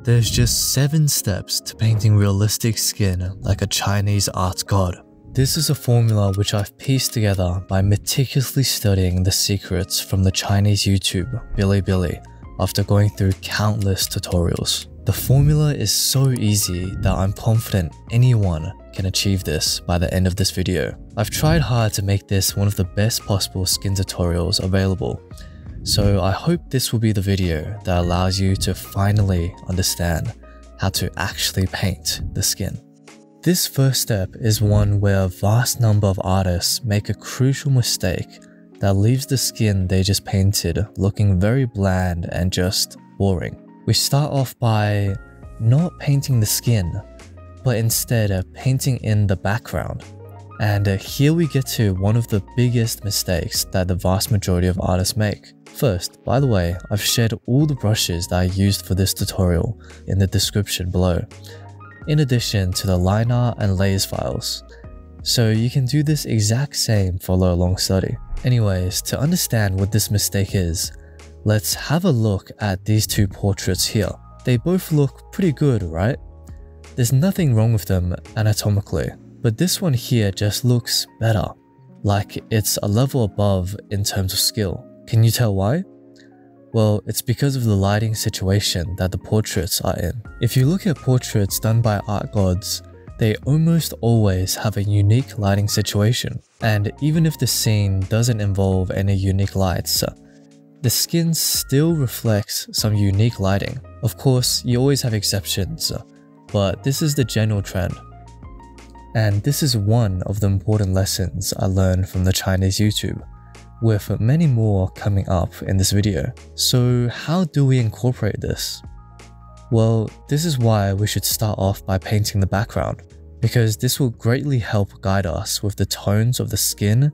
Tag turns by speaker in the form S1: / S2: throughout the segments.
S1: There's just 7 steps to painting realistic skin like a Chinese art god. This is a formula which I've pieced together by meticulously studying the secrets from the Chinese YouTube BiliBili after going through countless tutorials. The formula is so easy that I'm confident anyone can achieve this by the end of this video. I've tried hard to make this one of the best possible skin tutorials available, so I hope this will be the video that allows you to finally understand how to actually paint the skin. This first step is one where a vast number of artists make a crucial mistake that leaves the skin they just painted looking very bland and just boring. We start off by not painting the skin, but instead painting in the background. And here we get to one of the biggest mistakes that the vast majority of artists make. First, by the way, I've shared all the brushes that I used for this tutorial in the description below, in addition to the line art and layers files. So you can do this exact same follow along study. Anyways, to understand what this mistake is, let's have a look at these 2 portraits here. They both look pretty good, right? There's nothing wrong with them anatomically, but this one here just looks better, like it's a level above in terms of skill. Can you tell why? Well, it's because of the lighting situation that the portraits are in. If you look at portraits done by art gods, they almost always have a unique lighting situation. And even if the scene doesn't involve any unique lights, the skin still reflects some unique lighting. Of course, you always have exceptions, but this is the general trend. And this is one of the important lessons I learned from the Chinese YouTube, with many more coming up in this video. So how do we incorporate this? Well, this is why we should start off by painting the background, because this will greatly help guide us with the tones of the skin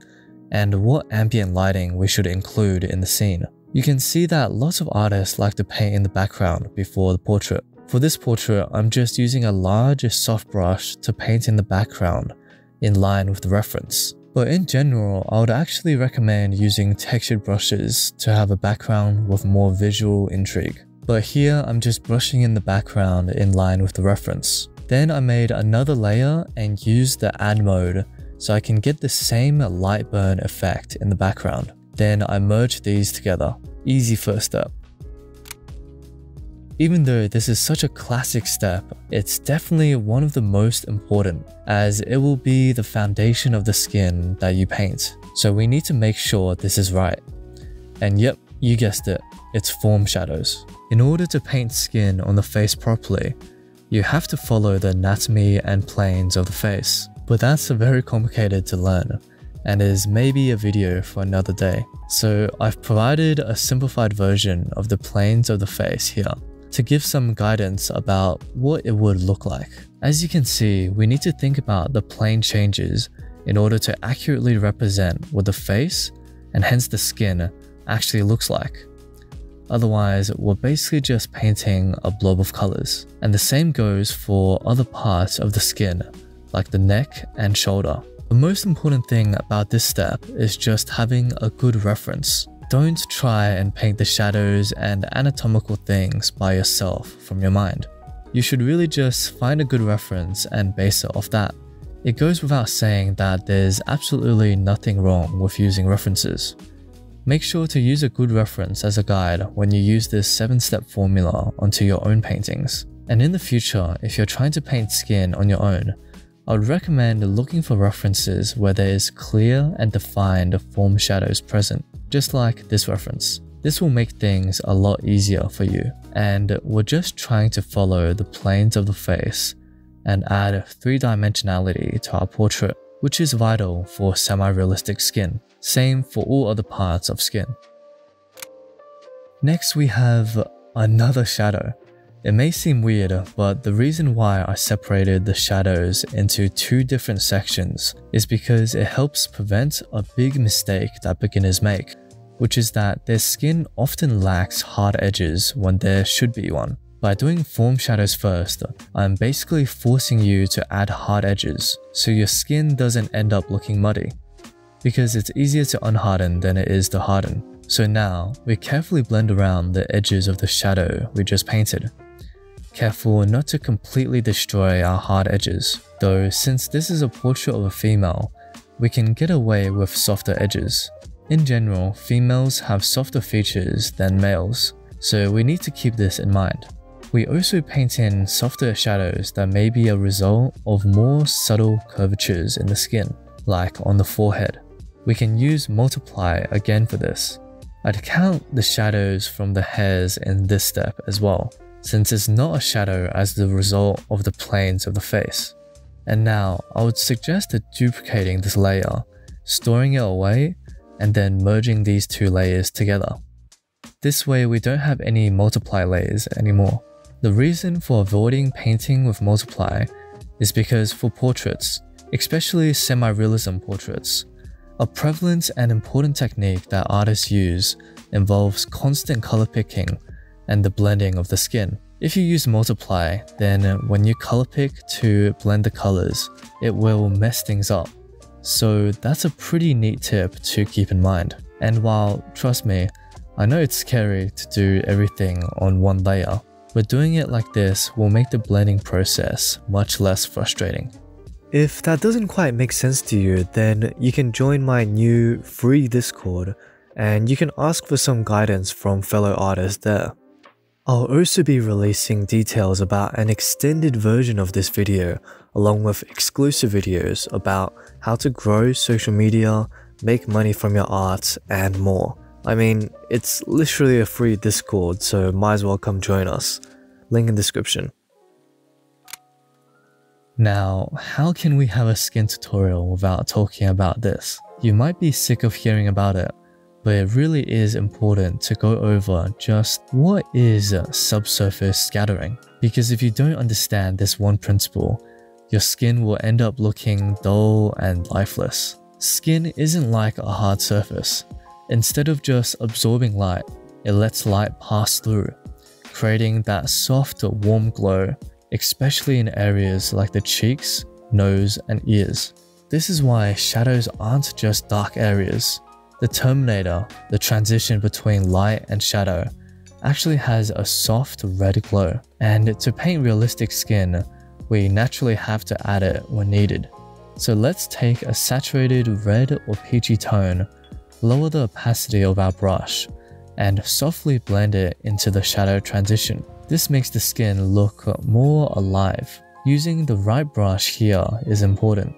S1: and what ambient lighting we should include in the scene. You can see that lots of artists like to paint in the background before the portrait. For this portrait, I'm just using a large soft brush to paint in the background in line with the reference. But in general, I would actually recommend using textured brushes to have a background with more visual intrigue. But here I'm just brushing in the background in line with the reference. Then I made another layer and used the add mode so I can get the same light burn effect in the background. Then I merged these together. Easy first step. Even though this is such a classic step, it's definitely one of the most important, as it will be the foundation of the skin that you paint. So we need to make sure this is right. And yep, you guessed it, it's form shadows. In order to paint skin on the face properly, you have to follow the anatomy and planes of the face. But that's very complicated to learn, and is maybe a video for another day. So I've provided a simplified version of the planes of the face here, to give some guidance about what it would look like. As you can see, we need to think about the plane changes in order to accurately represent what the face, and hence the skin, actually looks like. Otherwise, we're basically just painting a blob of colors. And the same goes for other parts of the skin, like the neck and shoulder. The most important thing about this step is just having a good reference. Don't try and paint the shadows and anatomical things by yourself from your mind. You should really just find a good reference and base it off that. It goes without saying that there's absolutely nothing wrong with using references. Make sure to use a good reference as a guide when you use this 7-step formula onto your own paintings. And in the future, if you're trying to paint skin on your own, I would recommend looking for references where there is clear and defined form shadows present, just like this reference. This will make things a lot easier for you, and we're just trying to follow the planes of the face and add 3-dimensionality to our portrait, which is vital for semi-realistic skin. Same for all other parts of skin. Next we have another shadow. It may seem weird, but the reason why I separated the shadows into 2 different sections is because it helps prevent a big mistake that beginners make, which is that their skin often lacks hard edges when there should be one. By doing form shadows first, I'm basically forcing you to add hard edges, so your skin doesn't end up looking muddy, because it's easier to unharden than it is to harden. So now, we carefully blend around the edges of the shadow we just painted. careful not to completely destroy our hard edges. Though since this is a portrait of a female, we can get away with softer edges. In general, females have softer features than males, so we need to keep this in mind. We also paint in softer shadows that may be a result of more subtle curvatures in the skin, like on the forehead. We can use multiply again for this. I'd count the shadows from the hairs in this step as well, since it's not a shadow as the result of the planes of the face. And now, I would suggest duplicating this layer, storing it away, and then merging these two layers together. This way we don't have any multiply layers anymore. The reason for avoiding painting with multiply is because for portraits, especially semi-realism portraits, a prevalent and important technique that artists use involves constant color picking and the blending of the skin. If you use multiply, then when you color pick to blend the colors, it will mess things up. So that's a pretty neat tip to keep in mind. And while, trust me, I know it's scary to do everything on one layer, but doing it like this will make the blending process much less frustrating. If that doesn't quite make sense to you, then you can join my new free Discord and you can ask for some guidance from fellow artists there. I'll also be releasing details about an extended version of this video along with exclusive videos about how to grow social media, make money from your art, and more. I mean, it's literally a free Discord, so might as well come join us. Link in description. Now, how can we have a skin tutorial without talking about this? You might be sick of hearing about it, but it really is important to go over just what is subsurface scattering. Because if you don't understand this one principle, your skin will end up looking dull and lifeless. Skin isn't like a hard surface. Instead of just absorbing light, it lets light pass through, creating that soft, warm glow, especially in areas like the cheeks, nose, and ears. This is why shadows aren't just dark areas. The terminator, the transition between light and shadow, actually has a soft red glow. And to paint realistic skin, we naturally have to add it when needed. So let's take a saturated red or peachy tone, lower the opacity of our brush, and softly blend it into the shadow transition. This makes the skin look more alive. Using the right brush here is important,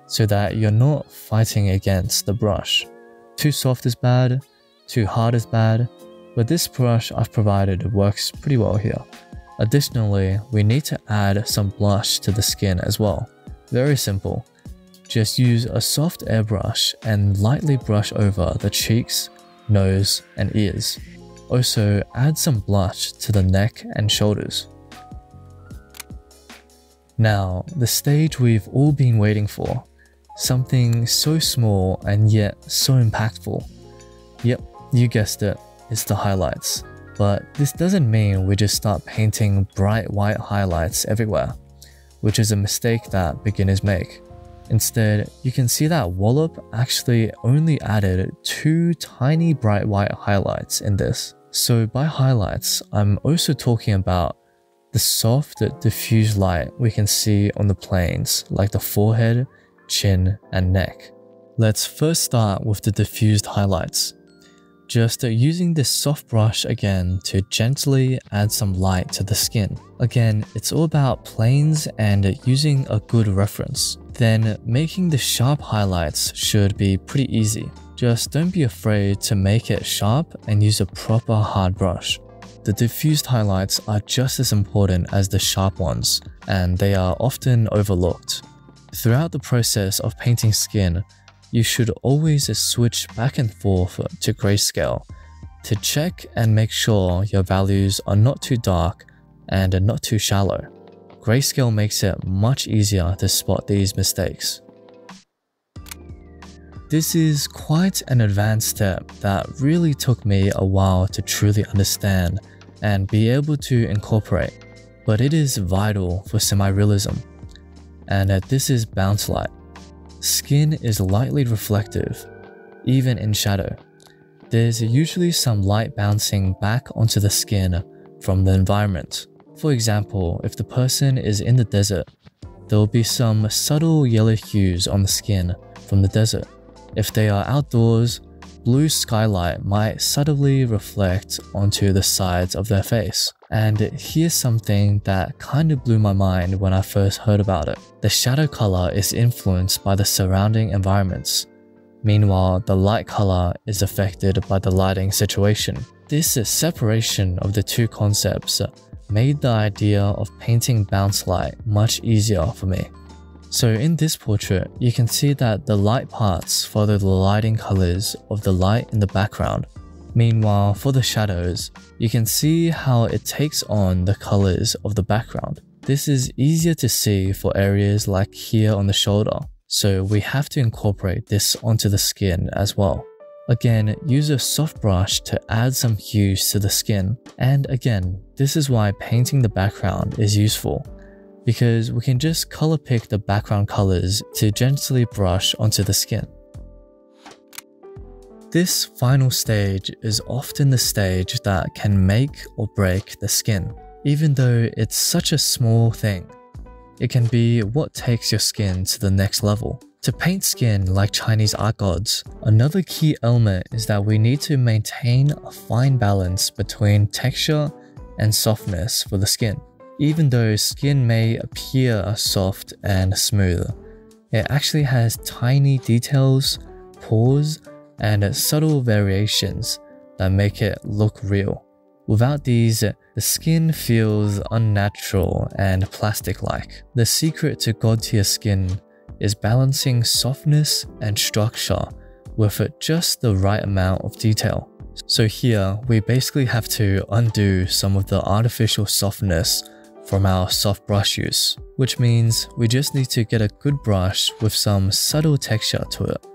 S1: so that you're not fighting against the brush. Too soft is bad, too hard is bad, but this brush I've provided works pretty well here. Additionally, we need to add some blush to the skin as well. Very simple. Just use a soft airbrush and lightly brush over the cheeks, nose, and ears. Also, add some blush to the neck and shoulders. Now, the stage we've all been waiting for. Something so small and yet so impactful. Yep, you guessed it, it's the highlights. But this doesn't mean we just start painting bright white highlights everywhere, which is a mistake that beginners make. Instead, you can see that Wallop actually only added 2 tiny bright white highlights in this. So by highlights, I'm also talking about the soft, diffuse light we can see on the planes like the forehead, chin, and neck. Let's first start with the diffused highlights. Just using this soft brush again to gently add some light to the skin. Again, it's all about planes and using a good reference. Then making the sharp highlights should be pretty easy. Just don't be afraid to make it sharp and use a proper hard brush. The diffused highlights are just as important as the sharp ones, and they are often overlooked. Throughout the process of painting skin, you should always switch back and forth to grayscale to check and make sure your values are not too dark and not too shallow. Grayscale makes it much easier to spot these mistakes. This is quite an advanced step that really took me a while to truly understand and be able to incorporate, but it is vital for semi-realism. And this is bounce light. Skin is lightly reflective, even in shadow. There's usually some light bouncing back onto the skin from the environment. For example, if the person is in the desert, there will be some subtle yellow hues on the skin from the desert. If they are outdoors, blue skylight might subtly reflect onto the sides of their face. And here's something that kind of blew my mind when I first heard about it. The shadow color is influenced by the surrounding environments. Meanwhile, the light color is affected by the lighting situation. This separation of the two concepts made the idea of painting bounce light much easier for me. So in this portrait, you can see that the light parts follow the lighting colors of the light in the background. Meanwhile, for the shadows, you can see how it takes on the colors of the background. This is easier to see for areas like here on the shoulder, so we have to incorporate this onto the skin as well. Again, use a soft brush to add some hues to the skin. And again, this is why painting the background is useful, because we can just color pick the background colors to gently brush onto the skin. This final stage is often the stage that can make or break the skin. Even though it's such a small thing, it can be what takes your skin to the next level. To paint skin like Chinese art gods, another key element is that we need to maintain a fine balance between texture and softness for the skin. Even though skin may appear soft and smooth, it actually has tiny details, pores, and subtle variations that make it look real. Without these, the skin feels unnatural and plastic-like. The secret to God-tier skin is balancing softness and structure with just the right amount of detail. So here, we basically have to undo some of the artificial softness from our soft brush use, which means we just need to get a good brush with some subtle texture to it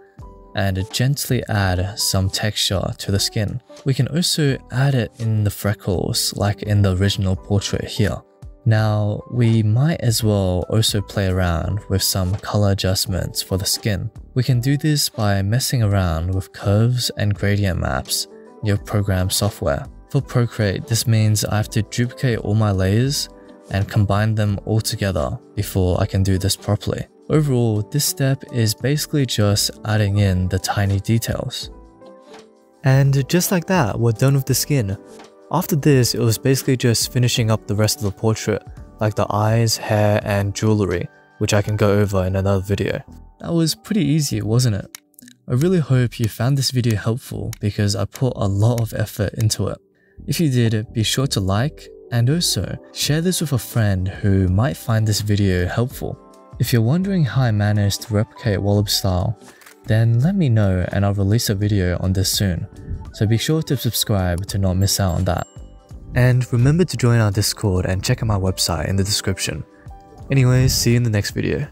S1: and gently add some texture to the skin. We can also add it in the freckles like in the original portrait here. Now, we might as well also play around with some color adjustments for the skin. We can do this by messing around with curves and gradient maps in your program software. For Procreate, this means I have to duplicate all my layers and combine them all together before I can do this properly. Overall, this step is basically just adding in the tiny details. And just like that, we're done with the skin. After this, it was basically just finishing up the rest of the portrait, like the eyes, hair, and jewelry, which I can go over in another video. That was pretty easy, wasn't it? I really hope you found this video helpful because I put a lot of effort into it. If you did, be sure to like, and also share this with a friend who might find this video helpful. If you're wondering how I managed to replicate Wallop style, then let me know and I'll release a video on this soon. So be sure to subscribe to not miss out on that. And remember to join our Discord and check out my website in the description. Anyways, see you in the next video.